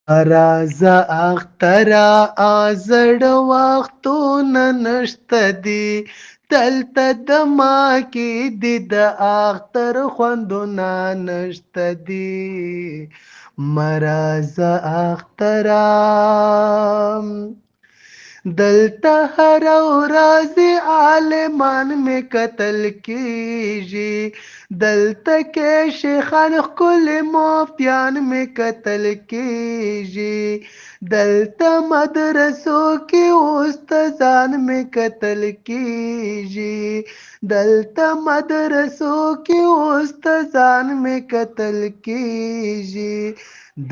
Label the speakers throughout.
Speaker 1: راځه اختره ازړ وختونه نشته دي دلته د ما کې د اختر خوندونه نشته دي مرزه اختره دلته هر ورځ عالمان می قتل کیږي دلته کې شیخان خپل مفتیان می قتل کیږي دلته مدرسو کې استادان می قتل کیږي دلته مدرسو کې استادان می قتل کیږي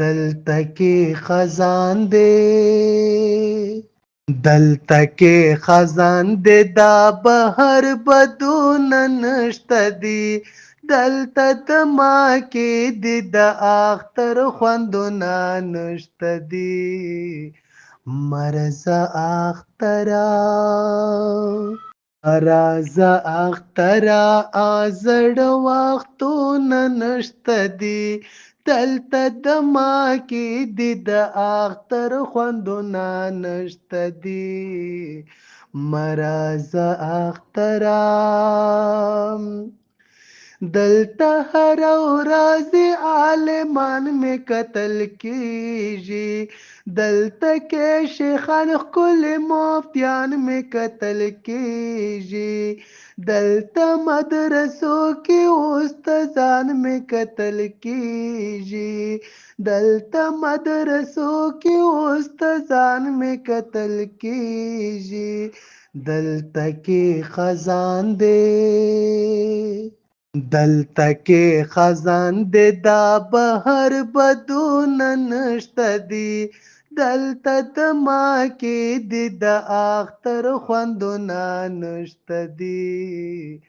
Speaker 1: دلته کې خزان دی دلته کې خزان دی دا بهر بدون نشته دی دلته د ما کې دی د اختر خوندونه نشته دی مرزه اختره راځه اختره ازړ وختونه نشته دي دلته د ما کې د اختر خوندونه نشته دي مرزه اختره دلته هر ورځ عالمان می قتل کیږي دلته کې شیخان خپل مفتیان می قتل کیږي دلته مدرسو کې استادان می قتل کیږي دلته مدرسو کې استادان می قتل کیږي دلته کې خزان دی دلته کې خزان دی دا بهر بدون نشته دی دلته د ما کې د اختر خوندونه نشته دی